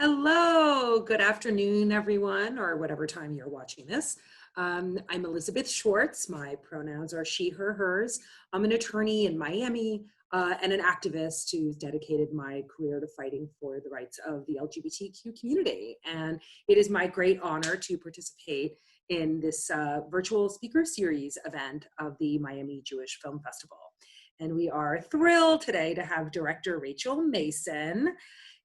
Hello, good afternoon, everyone, or whatever time you're watching this. I'm Elizabeth Schwartz. My pronouns are she, her, hers. I'm an attorney in Miami and an activist who's dedicated my career to fighting for the rights of the LGBTQ community. And it is my great honor to participate in this virtual speaker series event of the Miami Jewish Film Festival. And we are thrilled today to have director Rachel Mason.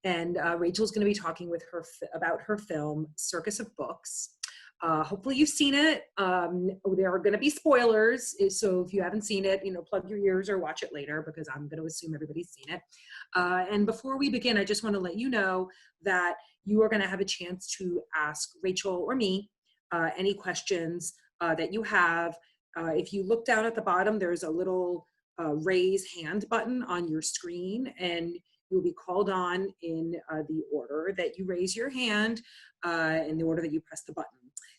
And Rachel's going to be talking with her about her film, Circus of Books. Hopefully you've seen it. There are going to be spoilers. So if you haven't seen it, plug your ears or watch it later because I'm going to assume everybody's seen it. And before we begin, I just want to let you know that you are going to have a chance to ask Rachel or me any questions that you have. If you look down at the bottom, there's a little raise hand button on your screen, and you'll be called on in the order that you raise your hand, in the order that you press the button.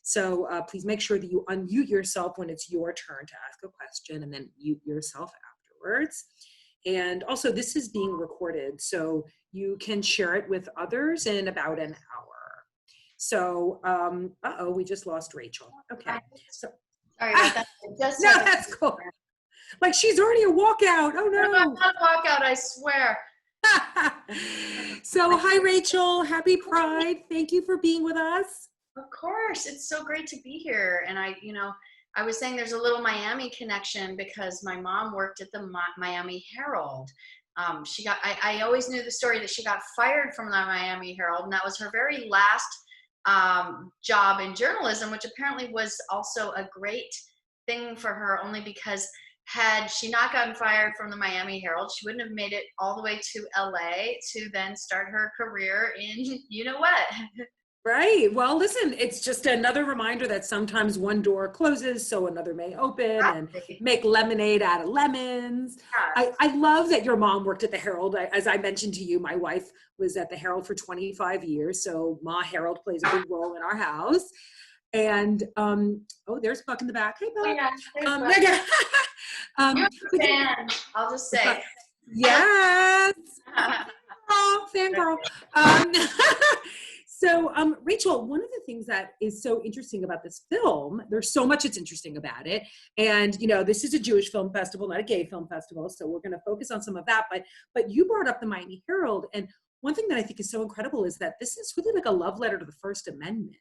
So please make sure that you unmute yourself when it's your turn to ask a question, and then mute yourself afterwards. And also, this is being recorded, so you can share it with others in about an hour. So, we just lost Rachel. Okay. So, sorry about that. No, that's cool. Like she's already a walkout. Oh no. No, I'm not a walkout, I swear. So hi Rachel, happy Pride. Thank you for being with us. Of course, it's so great to be here. And I was saying there's a little Miami connection because my mom worked at the Miami Herald. I always knew the story that she got fired from the Miami Herald, and that was her very last job in journalism, which apparently was also a great thing for her, only because had she not gotten fired from the Miami Herald, she wouldn't have made it all the way to LA to then start her career in you know what. Right. Well, listen, it's just another reminder that sometimes one door closes so another may open, and make lemonade out of lemons. Yeah. I love that your mom worked at the Herald. As I mentioned to you, my wife was at the Herald for 25 years. So Ma Herald plays a big role in our house. And, there's Buck in the back. Hey, Buck. Oh, yeah, you're a fan, I'll just say. Yes. Oh, fangirl. So, Rachel, one of the things that is so interesting about this film, there's so much that's interesting about it. And, this is a Jewish film festival, not a gay film festival. So we're going to focus on some of that. But you brought up the Miami Herald. And one thing that I think is so incredible is that this is really like a love letter to the First Amendment.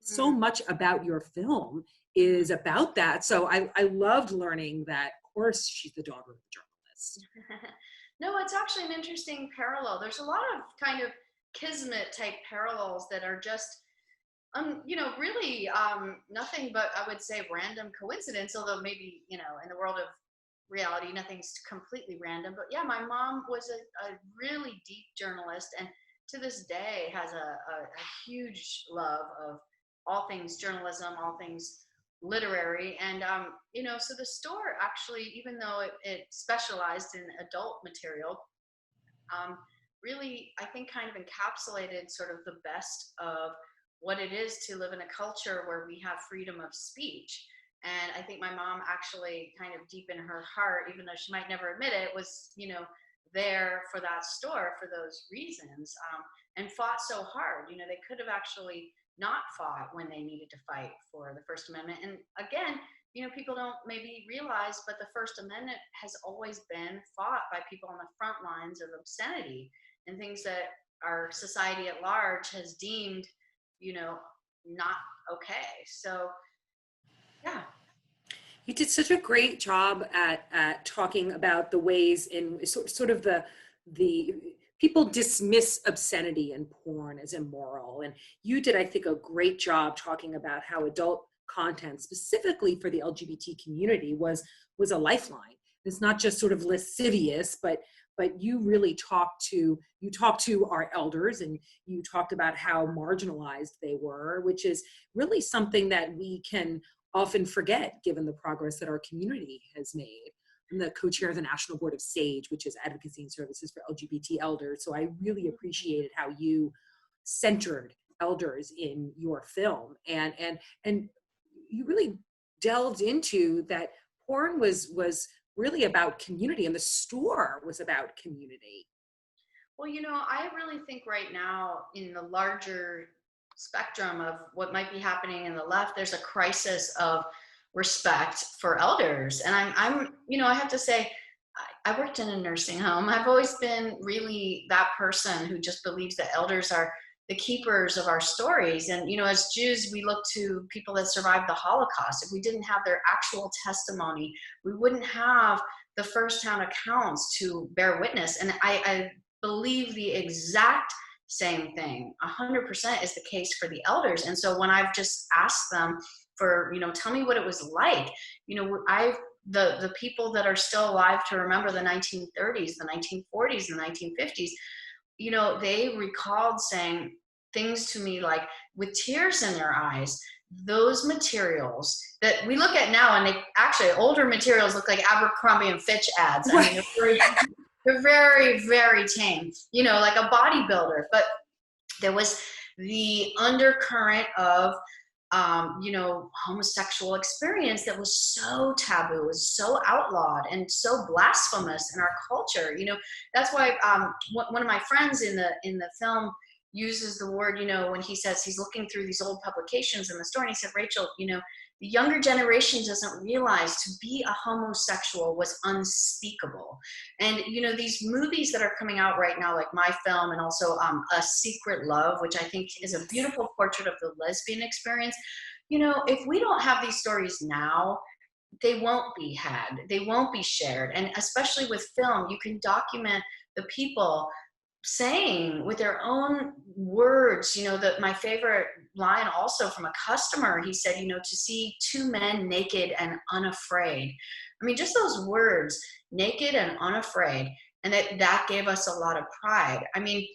So much about your film is about that. So I loved learning that, of course, she's the daughter of a journalist. No, it's actually an interesting parallel. There's a lot of kind of kismet type parallels that are just, really nothing but, I would say, random coincidence, although maybe, in the world of reality, nothing's completely random. But yeah, my mom was a really deep journalist, and to this day has a huge love of all things journalism, all things literary. And so the store actually, even though it specialized in adult material, really, I think, kind of encapsulated sort of the best of what it is to live in a culture where we have freedom of speech. And I think my mom actually kind of deep in her heart, even though she might never admit it, was there for that store for those reasons, and fought so hard. They could have actually not fought when they needed to fight for the First Amendment. And again, people don't maybe realize, but the First Amendment has always been fought by people on the front lines of obscenity and things that our society at large has deemed, not okay. So, yeah. You did such a great job at talking about the ways in sort of the people dismiss obscenity and porn as immoral. And you did, I think, a great job talking about how adult content, specifically for the LGBT community, was a lifeline. It's not just sort of lascivious, but you really talked to our elders, and you talked about how marginalized they were, which is really something that we can often forget given the progress that our community has made. I'm the co-chair of the National Board of SAGE, which is Advocacy and Services for LGBT Elders. So I really appreciated how you centered elders in your film, and you really delved into that porn was really about community, and the store was about community. Well, I really think right now in the larger spectrum of what might be happening in the left, there's a crisis of respect for elders. And I have to say, I worked in a nursing home. I've always been really that person who just believes that elders are the keepers of our stories. And, as Jews, we look to people that survived the Holocaust. If we didn't have their actual testimony, we wouldn't have the first-hand accounts to bear witness. And I believe the exact same thing, 100% is the case for the elders. And so when I've just asked them for, tell me what it was like, the people that are still alive to remember the 1930s, the 1940s, the 1950s, they recalled saying things to me like with tears in their eyes, those materials that we look at now, and they actually, older materials look like Abercrombie and Fitch ads. I mean, they're very, very tame, like a bodybuilder. But there was the undercurrent of, homosexual experience that was so taboo, was so outlawed, and so blasphemous in our culture. That's why one of my friends in the film uses the word, when he says he's looking through these old publications in the store, and he said, Rachel, the younger generation doesn't realize to be a homosexual was unspeakable. And, these movies that are coming out right now, like my film, and also A Secret Love, which I think is a beautiful portrait of the lesbian experience. If we don't have these stories now, they won't be had, they won't be shared. And especially with film, you can document the people saying with their own words, that my favorite line also from a customer, he said, to see two men naked and unafraid. I mean, just those words, naked and unafraid. And that gave us a lot of pride. I mean,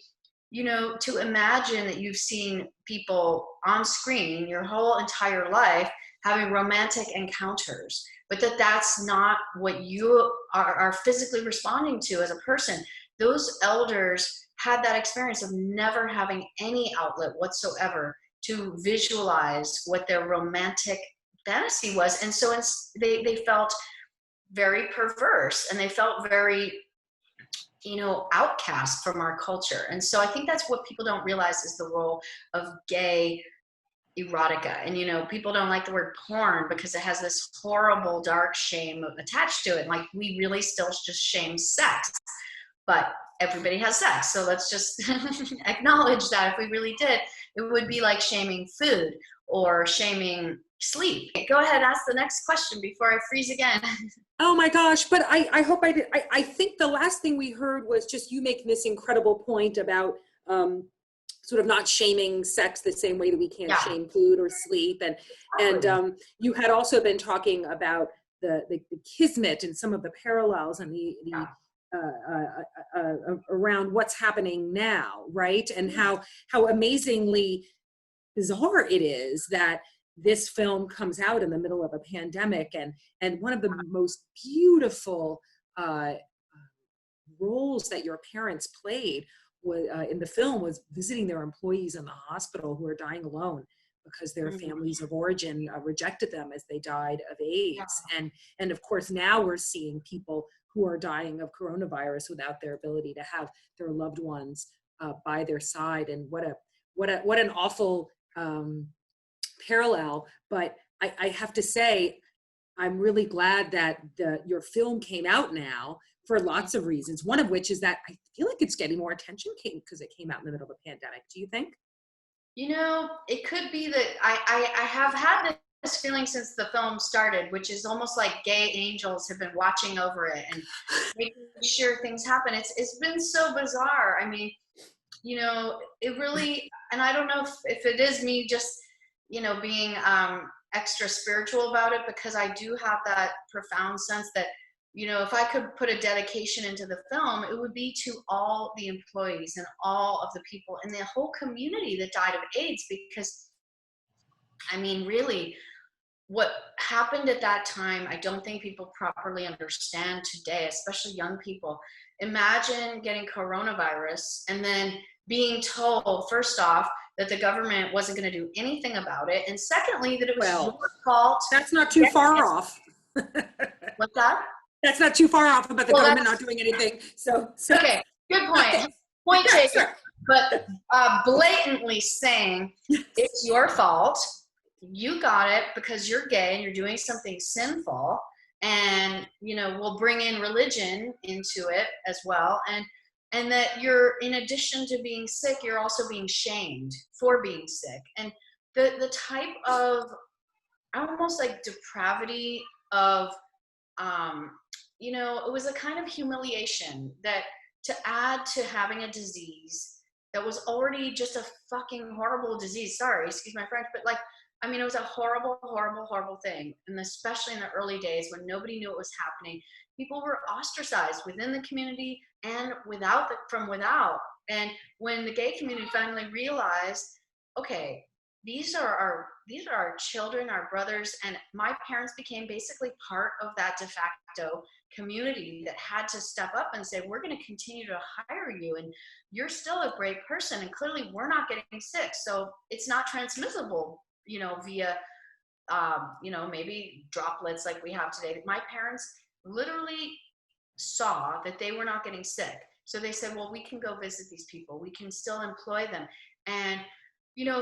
to imagine that you've seen people on screen your whole entire life having romantic encounters, but that's not what you are physically responding to as a person. Those elders had that experience of never having any outlet whatsoever to visualize what their romantic fantasy was. And so they felt very perverse, and they felt very, outcast from our culture. And so I think that's what people don't realize is the role of gay erotica. And, people don't like the word porn because it has this horrible dark shame attached to it. Like, we really still just shame sex, but everybody has sex. So let's just acknowledge that if we really did, it would be like shaming food or shaming sleep. Go ahead, ask the next question before I freeze again. Oh my gosh, but I hope I did. I think the last thing we heard was just you making this incredible point about sort of not shaming sex the same way that we can't shame food or sleep. And you had also been talking about the kismet and some of the parallels and the around what's happening now, right? And how amazingly bizarre it is that this film comes out in the middle of a pandemic, and one of the most beautiful roles that your parents played in the film was visiting their employees in the hospital who are dying alone because their families of origin rejected them as they died of AIDS. And of course, now we're seeing people who are dying of coronavirus without their ability to have their loved ones by their side. And what an awful parallel. But I have to say, I'm really glad that your film came out now for lots of reasons. One of which is that I feel like it's getting more attention because it came out in the middle of a pandemic. Do you think? It could be that I have had this feeling since the film started, which is almost like gay angels have been watching over it and making sure things happen. It's been so bizarre. I mean, it really, and I don't know if it is me just, being extra spiritual about it, because I do have that profound sense that, if I could put a dedication into the film, it would be to all the employees and all of the people in the whole community that died of AIDS. Because, I mean, really, what happened at that time, I don't think people properly understand today, especially young people. Imagine getting coronavirus and then being told, first off, that the government wasn't going to do anything about it, and secondly, that it was your fault. That's not too far off. What's that? That's not too far off about the government not doing anything. So okay, good point. Point taken. But blatantly saying it's your fault. You got it because you're gay and you're doing something sinful, and we'll bring in religion into it as well, and that you're, in addition to being sick, you're also being shamed for being sick. And the type of almost like depravity of it was a kind of humiliation that, to add to having a disease that was already just a fucking horrible disease. Sorry, excuse my French, but it was a horrible, horrible, horrible thing. And especially in the early days when nobody knew what was happening, people were ostracized within the community and from without. And when the gay community finally realized, okay, these are our children, our brothers, and my parents became basically part of that de facto community that had to step up and say, we're going to continue to hire you, and you're still a great person, and clearly we're not getting sick, so it's not transmissible, via maybe droplets like we have today. My parents literally saw that they were not getting sick, so they said, well, we can go visit these people, we can still employ them. And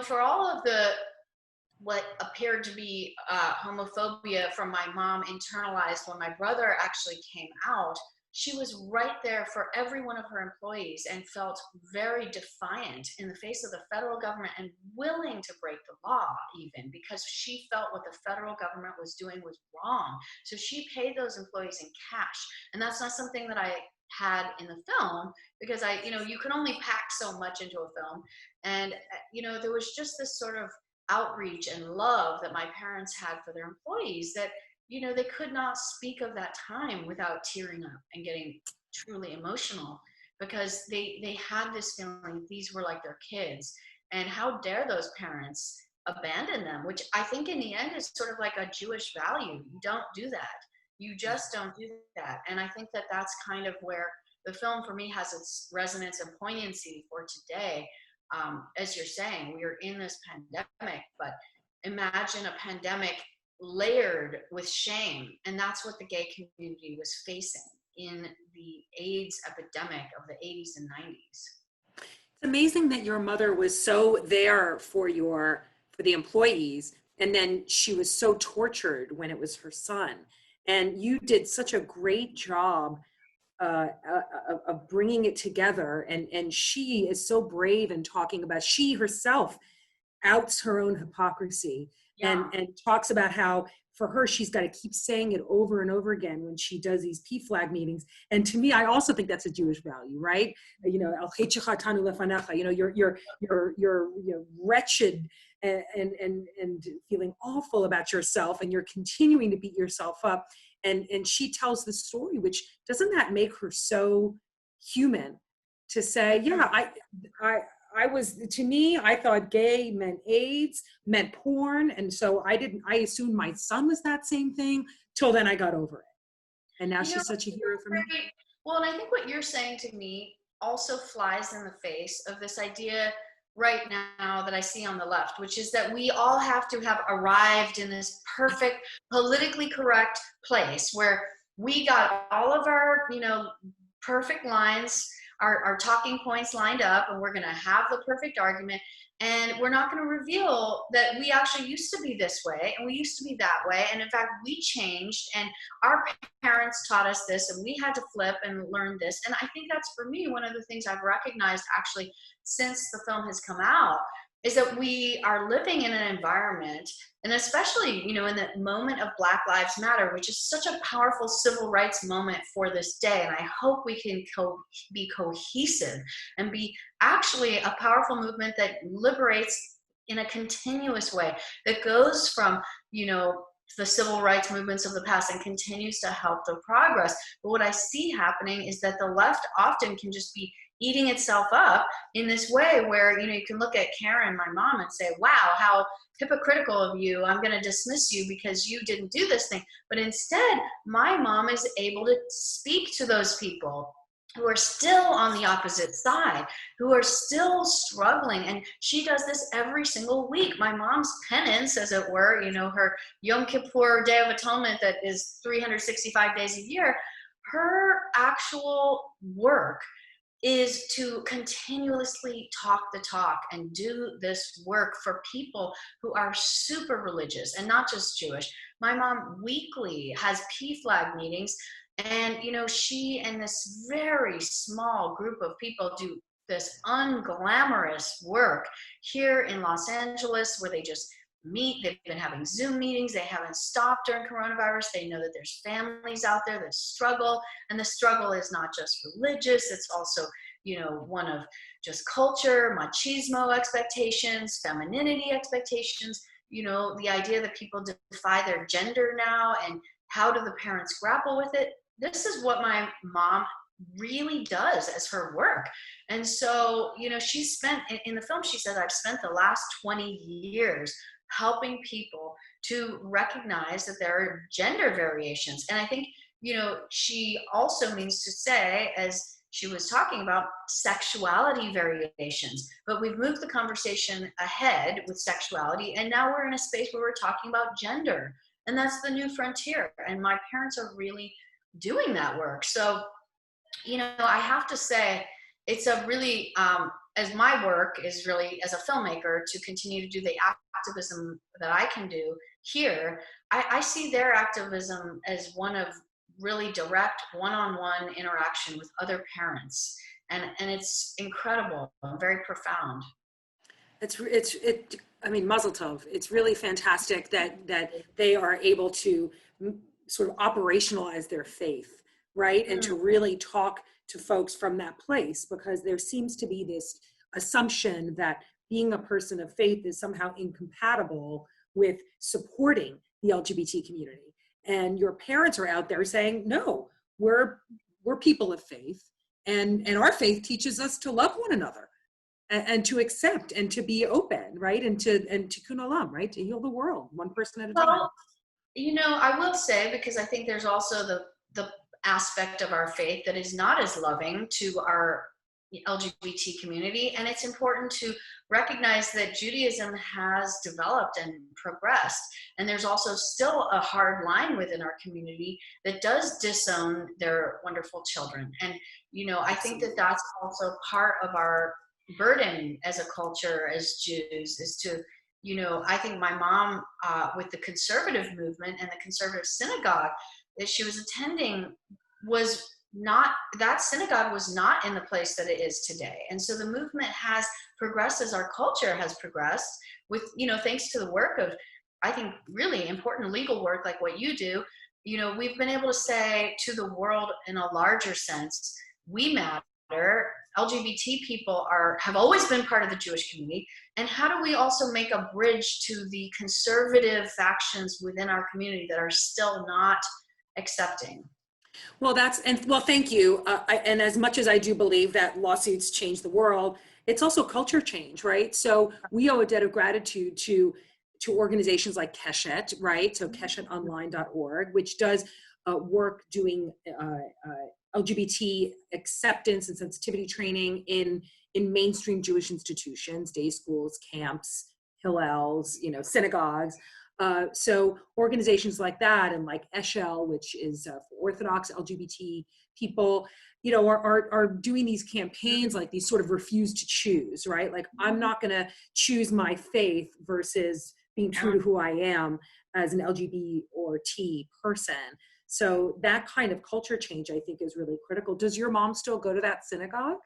for all of what appeared to be homophobia from my mom internalized when my brother actually came out, she was right there for every one of her employees and felt very defiant in the face of the federal government and willing to break the law, even because she felt what the federal government was doing was wrong. So she paid those employees in cash. And that's not something that I had in the film, because you can only pack so much into a film. And there was just this sort of outreach and love that my parents had for their employees that they could not speak of that time without tearing up and getting truly emotional, because they had this feeling these were like their kids, and how dare those parents abandon them, which I think in the end is sort of like a Jewish value. You don't do that. You just don't do that. And I think that that's kind of where the film for me has its resonance and poignancy for today. As you're saying, we are in this pandemic, but imagine a pandemic layered with shame. And that's what the gay community was facing in the AIDS epidemic of the 80s and 90s. It's amazing that your mother was so there for the employees, and then she was so tortured when it was her son. And you did such a great job of bringing it together. And she is so brave in talking about, she herself outs her own hypocrisy. Yeah. and talks about how for her, she's got to keep saying it over and over again when she does these PFLAG meetings. And to me, I also think that's a Jewish value, right? You're wretched and feeling awful about yourself, and you're continuing to beat yourself up. And she tells the story, which doesn't that make her so human to say, yeah, to me, I thought gay meant AIDS, meant porn. And so I assumed my son was that same thing till then I got over it. And now she's such a hero for me. Well, and I think what you're saying to me also flies in the face of this idea right now that I see on the left, which is that we all have to have arrived in this perfect, politically correct place where we got all of our, perfect lines, our talking points lined up, and we're going to have the perfect argument, and we're not going to reveal that we actually used to be this way, and we used to be that way, and in fact we changed, and our parents taught us this, and we had to flip and learn this. And I think that's, for me, one of the things I've recognized actually since the film has come out, is that we are living in an environment, and especially, in the moment of Black Lives Matter, which is such a powerful civil rights moment for this day. And I hope we can be cohesive and be actually a powerful movement that liberates in a continuous way, that goes from, the civil rights movements of the past and continues to help the progress. But what I see happening is that the left often can just be eating itself up in this way where, you can look at Karen, my mom, and say, wow, how hypocritical of you. I'm going to dismiss you because you didn't do this thing. But instead, my mom is able to speak to those people who are still on the opposite side, who are still struggling. And she does this every single week. My mom's penance, as it were, her Yom Kippur Day of Atonement that is 365 days a year, her actual work is to continuously talk the talk and do this work for people who are super religious and not just Jewish. My mom weekly has PFLAG meetings, and she and this very small group of people do this unglamorous work here in Los Angeles, where they just meet. They've been having Zoom meetings. They haven't stopped during coronavirus. They know that there's families out there that struggle, and the struggle is not just religious. It's also, one of just culture, machismo expectations, femininity expectations, the idea that people defy their gender now, and how do the parents grapple with it? This is what my mom really does as her work. And so, she spent, in the film, she said, I've spent the last 20 years helping people to recognize that there are gender variations. And I think, she also means to say, as she was talking about, sexuality variations. But we've moved the conversation ahead with sexuality, and now we're in a space where we're talking about gender. And that's the new frontier. And my parents are really doing that work. So, I have to say, it's a really, as my work is really as a filmmaker to continue to do the activism that I can do here, I see their activism as one of really direct one-on-one interaction with other parents. And it's incredible and very profound. I mean, Mazel Tov. It's really fantastic that they are able to sort of operationalize their faith, right? And to really talk to folks from that place, because there seems to be this assumption that being a person of faith is somehow incompatible with supporting the LGBT community. And your parents are out there saying, no, we're people of faith, and our faith teaches us to love one another and to accept and to be open, right? And to tikkun olam, right? To heal the world one person at a time. Well, I will say, because I think there's also the aspect of our faith that is not as loving to our LGBT community. And it's important to recognize that Judaism has developed and progressed. And there's also still a hard line within our community that does disown their wonderful children. And, I think that that's also part of our burden as a culture, as Jews, is to, I think my mom, with the conservative movement and the conservative synagogue that she was attending, that synagogue was not in the place that it is today. And so the movement has progressed as our culture has progressed with, thanks to the work of, I think, really important legal work like what you do. We've been able to say to the world in a larger sense, we matter. LGBT people have always been part of the Jewish community. And how do we also make a bridge to the conservative factions within our community that are still not accepting? Well, thank you. And as much as I do believe that lawsuits change the world, it's also culture change, right? So we owe a debt of gratitude to organizations like Keshet, right? So keshetonline.org, which does work doing LGBT acceptance and sensitivity training in mainstream Jewish institutions, day schools, camps, hillels, synagogues. So organizations like that, and like Eshel, which is for Orthodox LGBT people, are doing these campaigns, like these sort of refuse to choose, right? Like, I'm not going to choose my faith versus being true to who I am as an LGBT or T person. So that kind of culture change, I think, is really critical. Does your mom still go to that synagogue?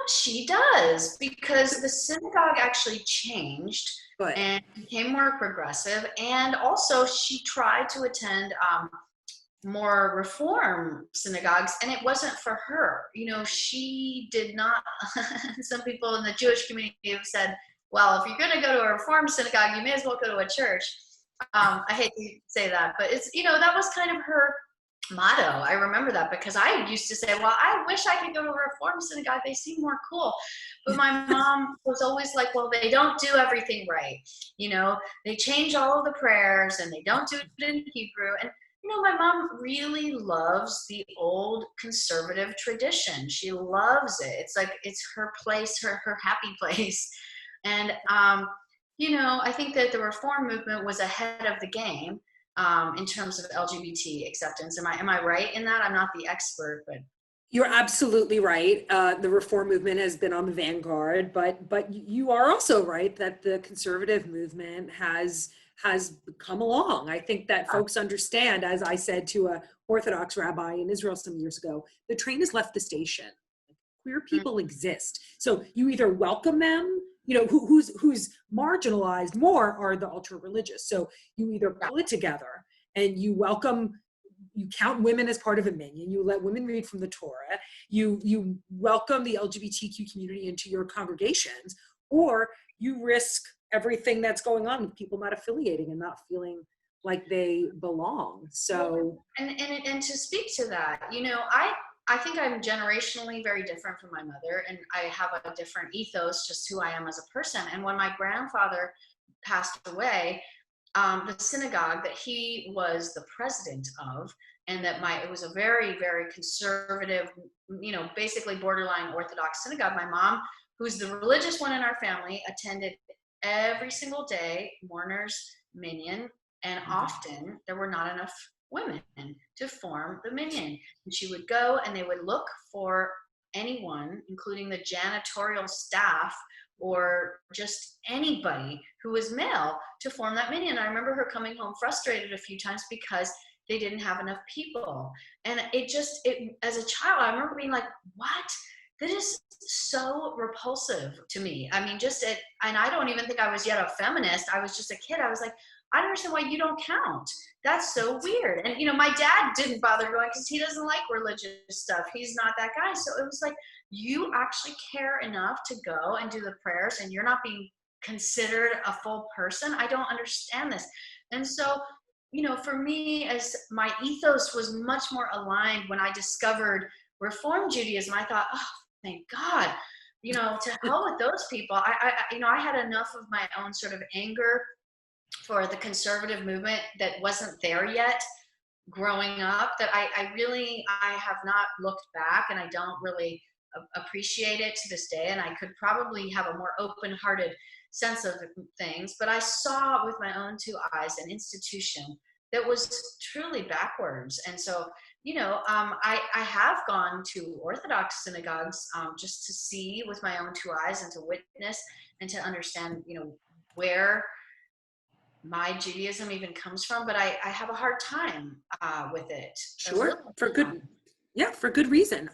She does, because the synagogue actually changed. Good. And became more progressive. And also she tried to attend more reform synagogues, and it wasn't for her. She did not, some people in the Jewish community have said, well, if you're going to go to a reform synagogue, you may as well go to a church. I hate to say that, but it's, that was kind of her motto. I remember that, because I used to say, well, I wish I could go to a reform synagogue. They seem more cool. But my mom was always like, well, they don't do everything right. They change all of the prayers and they don't do it in Hebrew. And, my mom really loves the old conservative tradition. She loves it. It's like, it's her place, her happy place. And, I think that the reform movement was ahead of the game. In terms of LGBT acceptance. Am I right in that? I'm not the expert, but You're absolutely right. The reform movement has been on the vanguard, but you are also right that the conservative movement has come along. I think that folks understand, as I said to a Orthodox rabbi in Israel some years ago, the train has left the station. Queer people exist, so you either welcome them. You know, who's marginalized more are the ultra religious. So you either pull it together and you welcome, you count women as part of a minyan, you let women read from the Torah, you welcome the LGBTQ community into your congregations, or you risk everything that's going on with people not affiliating and not feeling like they belong. So and to speak to that, you know, I think I'm generationally very different from my mother, and I have a different ethos, just who I am as a person. And when my grandfather passed away, the synagogue that he was the president of, and that it was a very, very conservative, you know, basically borderline Orthodox synagogue. My mom, who's the religious one in our family, attended every single day, mourners, minyan, and often there were not enough women to form the minyan. And she would go and they would look for anyone, including the janitorial staff or just anybody who was male, to form that minyan. I remember her coming home frustrated a few times because they didn't have enough people. And it as a child, I remember being like, what? That is so repulsive to me. I mean, and I don't even think I was yet a feminist. I was just a kid. I was like, I don't understand why you don't count. That's so weird. And, you know, my dad didn't bother going because he doesn't like religious stuff. He's not that guy. So it was like, you actually care enough to go and do the prayers and you're not being considered a full person? I don't understand this. And so, you know, for me, as my ethos was much more aligned when I discovered Reform Judaism, I thought, oh, thank God, you know, to hell with those people. You know, I had enough of my own sort of anger for the conservative movement that wasn't there yet growing up, that I have not looked back, and I don't really appreciate it to this day. And I could probably have a more open-hearted sense of things, but I saw with my own two eyes an institution that was truly backwards. And so, you know, I have gone to Orthodox synagogues just to see with my own two eyes and to witness and to understand, you know, where my Judaism even comes from, but I have a hard time with it. Sure, for good reason.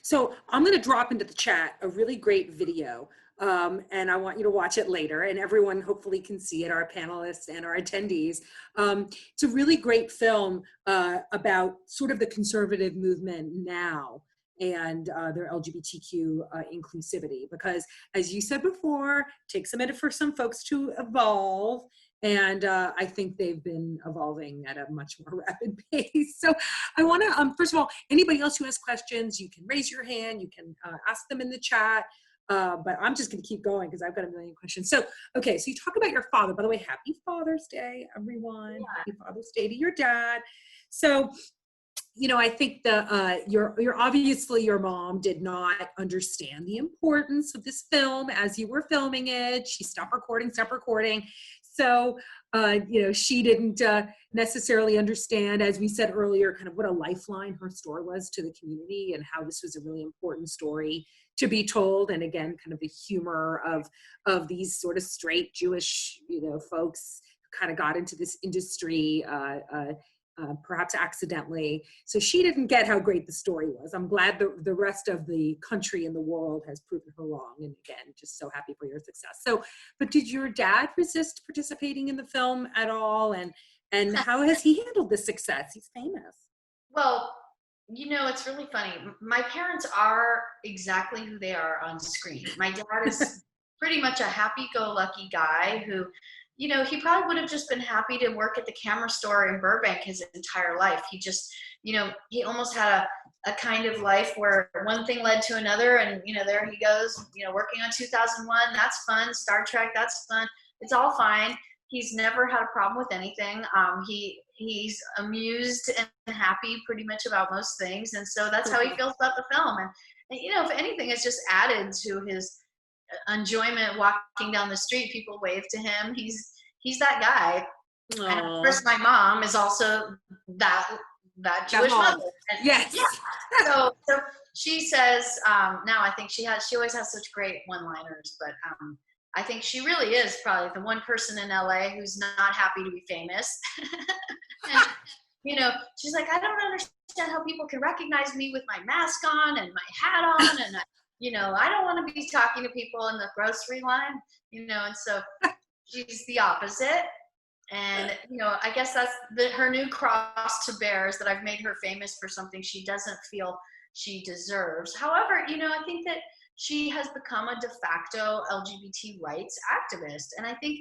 So I'm going to drop into the chat a really great video, and I want you to watch it later, and everyone hopefully can see it, our panelists and our attendees. It's a really great film about sort of the conservative movement now and their LGBTQ inclusivity, because as you said before, it takes a minute for some folks to evolve. And I think they've been evolving at a much more rapid pace. So I want to, first of all, anybody else who has questions, you can raise your hand, you can ask them in the chat, but I'm just going to keep going because I've got a million questions. So, okay, so you talk about your father. By the way, happy Father's Day, everyone. Yeah. Happy Father's Day to your dad. So, you know, I think you're obviously, your mom did not understand the importance of this film as you were filming it. She stopped recording. So, you know, she didn't necessarily understand, as we said earlier, kind of what a lifeline her story was to the community and how this was a really important story to be told. And again, kind of the humor of these sort of straight Jewish, you know, folks who kind of got into this industry, perhaps accidentally. So she didn't get how great the story was. I'm glad the rest of the country and the world has proven her wrong. And again, just so happy for your success. So, but did your dad resist participating in the film at all? And how has he handled this success? He's famous. Well, you know, it's really funny. My parents are exactly who they are on screen. My dad is pretty much a happy-go-lucky guy who, you know, he probably would have just been happy to work at the camera store in Burbank his entire life. He just, you know, he almost had a kind of life where one thing led to another, and, you know, there he goes, you know, working on 2001, that's fun. Star Trek, that's fun. It's all fine. He's never had a problem with anything. He's amused and happy pretty much about most things. And so that's how he feels about the film. And you know, if anything, it's just added to his enjoyment walking down the street. People wave to him. He's that guy. Aww. And of course, my mom is also that that Jewish mother. And, yes. Yeah. So she says, now I think she always has such great one-liners, but I think she really is probably the one person in LA who's not happy to be famous. And, she's like, I don't understand how people can recognize me with my mask on and my hat on. And, I don't want to be talking to people in the grocery line, and so she's the opposite. And, I guess that's her new cross to bear, is that I've made her famous for something she doesn't feel she deserves. However, I think that she has become a de facto LGBT rights activist. And I think,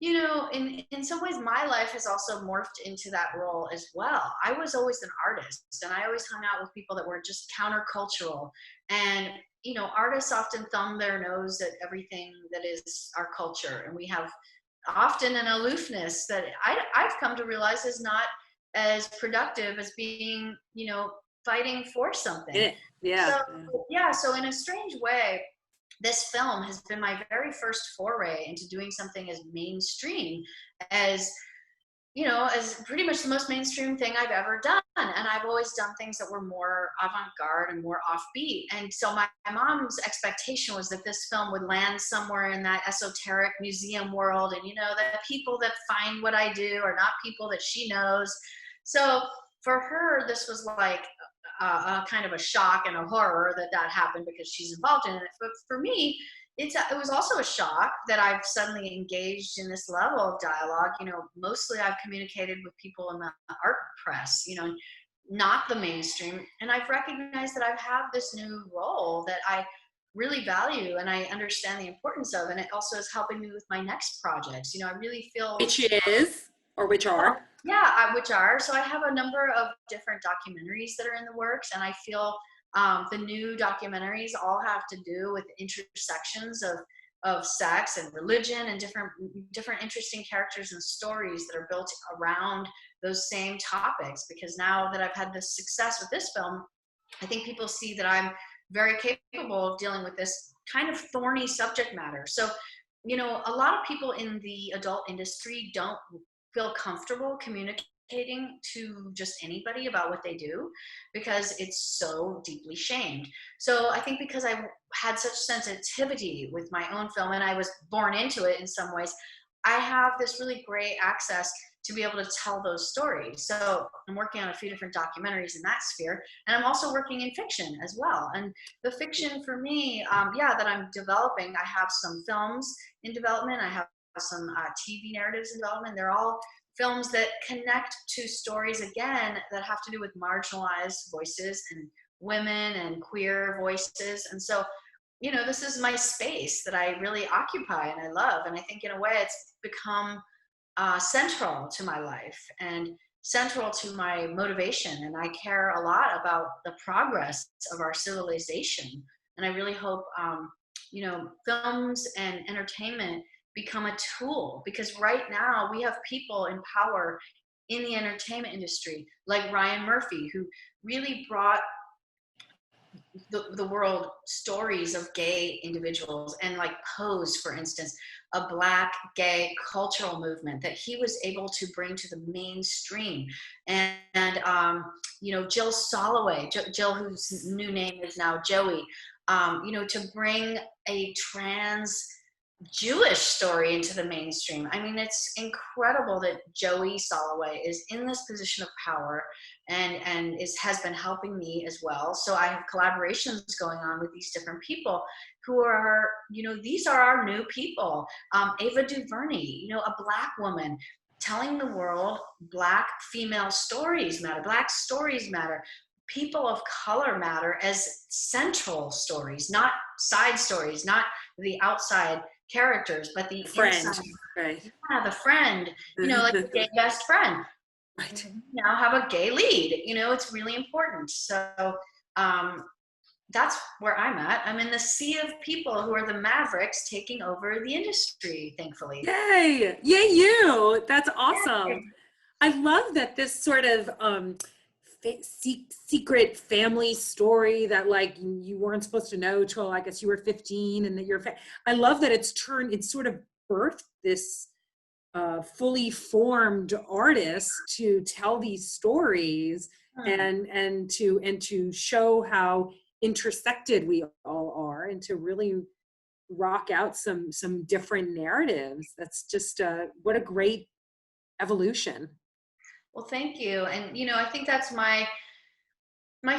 in some ways, my life has also morphed into that role as well. I was always an artist, and I always hung out with people that were just countercultural. And, artists often thumb their nose at everything that is our culture. And we have often an aloofness that I've come to realize is not as productive as being, fighting for something. Yeah. So in a strange way, this film has been my very first foray into doing something as mainstream as pretty much the most mainstream thing I've ever done. And I've always done things that were more avant-garde and more offbeat. And so my mom's expectation was that this film would land somewhere in that esoteric museum world. And, the people that find what I do are not people that she knows. So for her, this was like a kind of a shock and a horror that happened because she's involved in it. But for me, it was also a shock that I've suddenly engaged in this level of dialogue. Mostly I've communicated with people in the art press, not the mainstream. And I've recognized that I have this new role that I really value and I understand the importance of. And it also is helping me with my next projects. I really feel. Which are? Yeah, which are. So I have a number of different documentaries that are in the works. And I feel the new documentaries all have to do with intersections of sex and religion and different interesting characters and stories that are built around those same topics. Because now that I've had this success with this film, I think people see that I'm very capable of dealing with this kind of thorny subject matter. So, a lot of people in the adult industry don't feel comfortable communicating to just anybody about what they do because it's so deeply shamed. So I think because I had such sensitivity with my own film and I was born into it in some ways, I have this really great access to be able to tell those stories. So I'm working on a few different documentaries in that sphere, and I'm also working in fiction as well. And the fiction for me, that I'm developing, I have some films in development, I have some TV narratives in development. They're all films that connect to stories, again, that have to do with marginalized voices and women and queer voices. And so, this is my space that I really occupy and I love. And I think in a way it's become central to my life and central to my motivation. And I care a lot about the progress of our civilization. And I really hope, films and entertainment become a tool, because right now we have people in power in the entertainment industry like Ryan Murphy, who really brought the world stories of gay individuals, and like Pose, for instance, a Black gay cultural movement that he was able to bring to the mainstream. And Jill Soloway, Jill, whose new name is now Joey, to bring a trans Jewish story into the mainstream. I mean, it's incredible that Joey Soloway is in this position of power and has been helping me as well. So I have collaborations going on with these different people who are, these are our new people. Ava DuVernay, a Black woman telling the world Black female stories matter, Black stories matter. People of color matter as central stories, not side stories, not the outside characters, but the friend, inside. right? Yeah, the friend, like the gay best friend. Right. Now have a gay lead. It's really important. So that's where I'm at. I'm in the sea of people who are the mavericks taking over the industry, thankfully. Yay! Yay, you! That's awesome. Yay. I love that this sort of secret family story that like you weren't supposed to know till I guess you were 15, and that I love that it's sort of birthed this fully formed artist to tell these stories and to show how intersected we all are, and to really rock out some different narratives. That's just what a great evolution. Well, thank you. And, I think that's my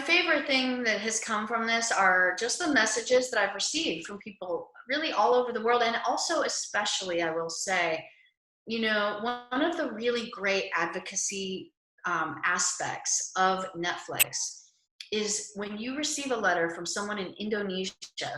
favorite thing that has come from this are just the messages that I've received from people really all over the world. And also, especially, I will say, one of the really great advocacy aspects of Netflix is when you receive a letter from someone in Indonesia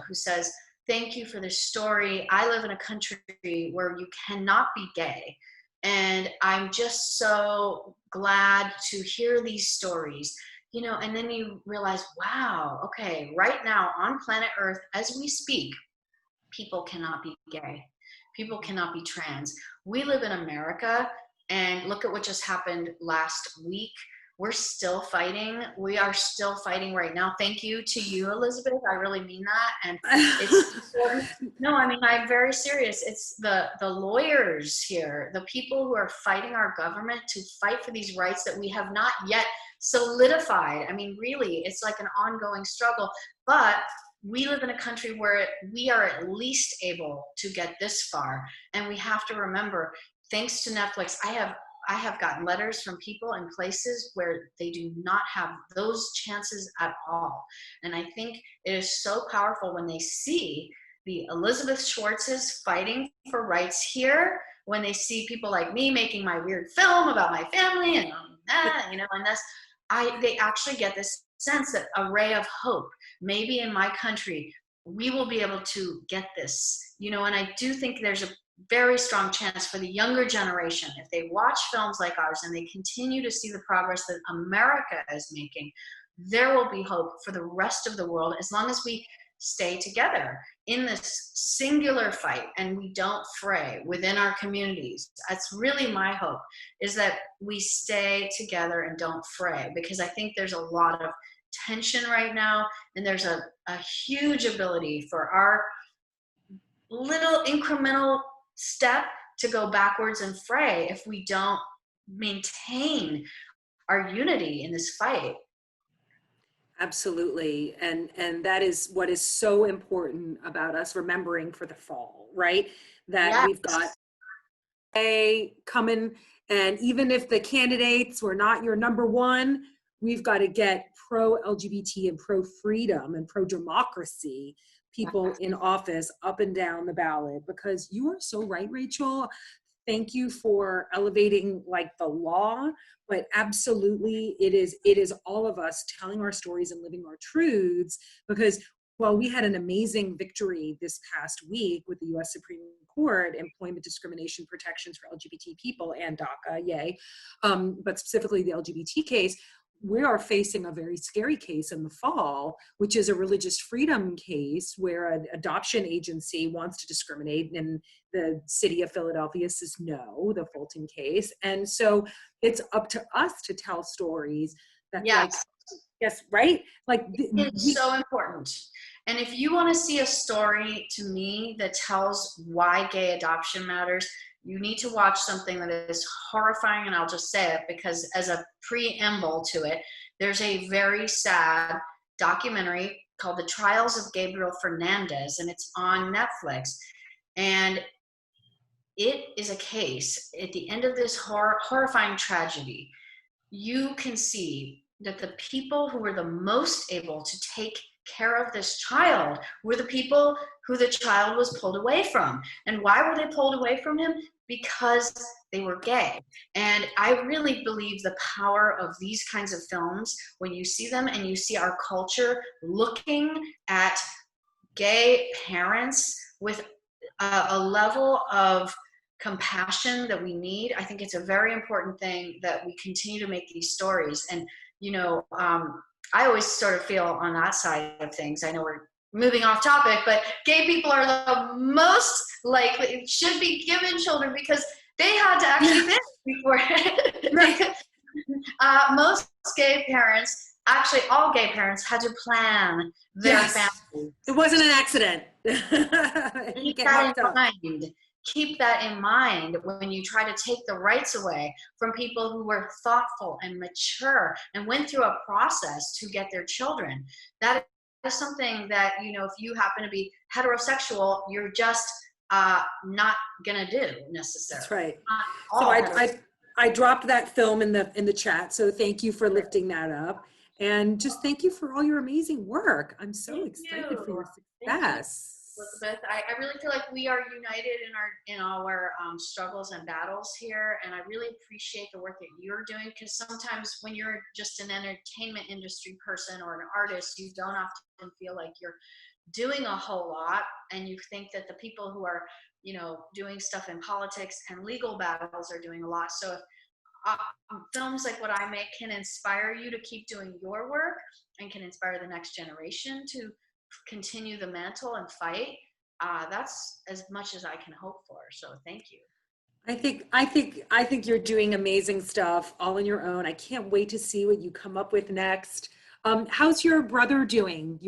who says, "Thank you for this story. I live in a country where you cannot be gay. And I'm just so glad to hear these stories." And then you realize, wow, okay, right now on planet Earth, as we speak, people cannot be gay. People cannot be trans. We live in America, and look at what just happened last week. We're still fighting. We are still fighting right now. Thank you to you, Elizabeth. I really mean that. And it's important. No, I mean, I'm very serious. It's the lawyers here, the people who are fighting our government to fight for these rights that we have not yet solidified. I mean, really, it's like an ongoing struggle. But we live in a country where we are at least able to get this far. And we have to remember, thanks to Netflix, I have gotten letters from people in places where they do not have those chances at all. And I think it is so powerful when they see the Elizabeth Schwartzes fighting for rights here, when they see people like me making my weird film about my family and that, and they actually get this sense that a ray of hope, maybe in my country, we will be able to get this, and I do think there's a very strong chance for the younger generation, if they watch films like ours and they continue to see the progress that America is making, there will be hope for the rest of the world, as long as we stay together in this singular fight and we don't fray within our communities. That's really my hope, is that we stay together and don't fray, because I think there's a lot of tension right now, and there's a huge ability for our little incremental step to go backwards and fray if we don't maintain our unity in this fight. Absolutely. And that is what is so important about us remembering for the fall, right? That Yes. we've got a coming, and even if the candidates were not your number one, we've got to get pro-LGBT and pro-freedom and pro-democracy people in office up and down the ballot, because you are so right, Rachel. Thank you for elevating the law, but absolutely it is all of us telling our stories and living our truths, because while we had an amazing victory this past week with the US Supreme Court, employment discrimination protections for LGBT people and DACA, yay, but specifically the LGBT case, we are facing a very scary case in the fall, which is a religious freedom case where an adoption agency wants to discriminate, and the city of Philadelphia says no, the Fulton case. And so it's up to us to tell stories that, yes, yes, right? It's so important. And if you want to see a story, to me, that tells why gay adoption matters, you need to watch something that is horrifying, and I'll just say it because as a preamble to it, there's a very sad documentary called The Trials of Gabriel Fernandez, and it's on Netflix. And it is a case, at the end of this horrifying tragedy, you can see that the people who were the most able to take care of this child were the people who the child was pulled away from. And why were they pulled away from him? Because they were gay. And I really believe the power of these kinds of films, when you see them and you see our culture looking at gay parents with a level of compassion that we need. I think it's a very important thing that we continue to make these stories. And, I always sort of feel on that side of things. I know we're moving off topic, but gay people are the most likely, should be given children because they had to actually think before. Most gay parents, actually all gay parents, had to plan their family. It wasn't an accident. Keep that in mind. keep that in mind when you try to take the rights away from people who were thoughtful and mature and went through a process to get their children. That is something that, you know, if you happen to be heterosexual, you're just not gonna do necessarily. That's right. Not So all I dropped that film in the chat. So thank you for lifting that up. And just thank you for all your amazing work. I'm so excited for your success. Elizabeth, I really feel like we are united in our struggles and battles here, and I really appreciate the work that you're doing, because sometimes when you're just an entertainment industry person or an artist, you don't often feel like you're doing a whole lot, and you think that the people who are, you know, doing stuff in politics and legal battles are doing a lot. So if films like what I make can inspire you to keep doing your work and can inspire the next generation to continue the mantle and fight, that's as much as I can hope for. So thank you. I think you're doing amazing stuff all on your own. I can't wait to see what you come up with next. How's your brother doing?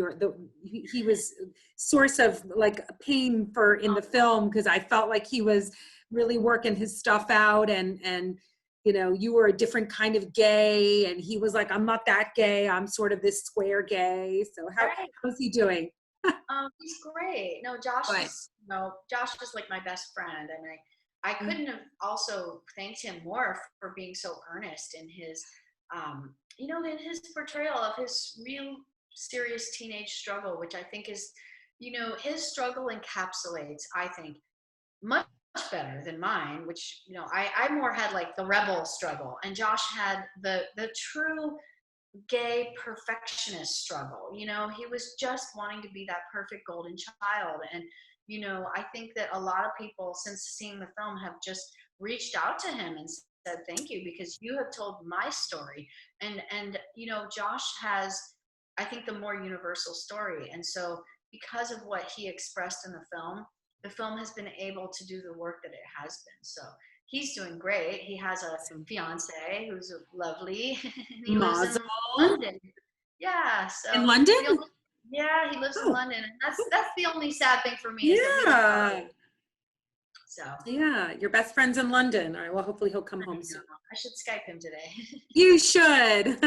He was source of like pain for in the film, because I felt like he was really working his stuff out, and you know, you were a different kind of gay, and he was like, I'm not that gay, I'm sort of this square gay. So how's he doing? He's great. No, Josh is like my best friend, and I couldn't have also thanked him more for being so earnest in his, you know, in his portrayal of his real serious teenage struggle, which I think is, you know, his struggle encapsulates, I think, much better than mine, which, you know, I more had like the rebel struggle, and Josh had the true gay perfectionist struggle. You know, he was just wanting to be that perfect golden child. And, you know, I think that a lot of people since seeing the film have just reached out to him and said, thank you, because you have told my story. And, you know, Josh has, I think, the more universal story. And so because of what he expressed in the film has been able to do the work that it has been. So he's doing great. He has a fiance who's lovely. He lives in London. Yeah. So in London? Yeah, he lives in London, and that's the only sad thing for me. Yeah. So yeah, your best friend's in London. All right. Well, hopefully he'll come home soon. I should Skype him today. You should.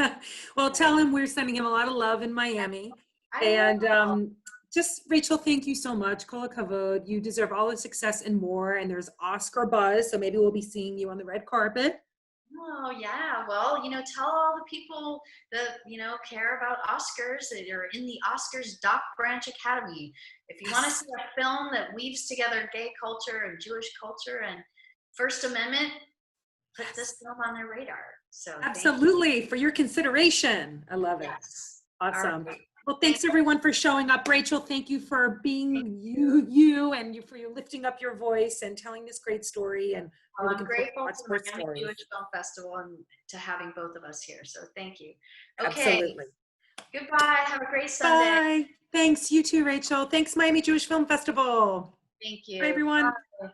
Well, tell him we're sending him a lot of love in Miami. And just, Rachel, thank you so much. Kol hakavod. You deserve all the success and more. And there's Oscar buzz, so maybe we'll be seeing you on the red carpet. Oh, yeah. Well, you know, tell all the people that, you know, care about Oscars that are in the Oscars Doc Branch Academy. If you want to see a film that weaves together gay culture and Jewish culture and First Amendment, put this film on their radar. So absolutely, for your consideration. I love it. Yes. Awesome. Right. Well, thanks everyone for showing up. Rachel, thank you for being you and for you lifting up your voice and telling this great story. And I'm grateful to the Miami Jewish Film Festival and to having both of us here. So thank you. Okay. Absolutely. Goodbye. Have a great Sunday. Bye. Thanks. You too, Rachel. Thanks, Miami Jewish Film Festival. Thank you. Bye, everyone. Bye.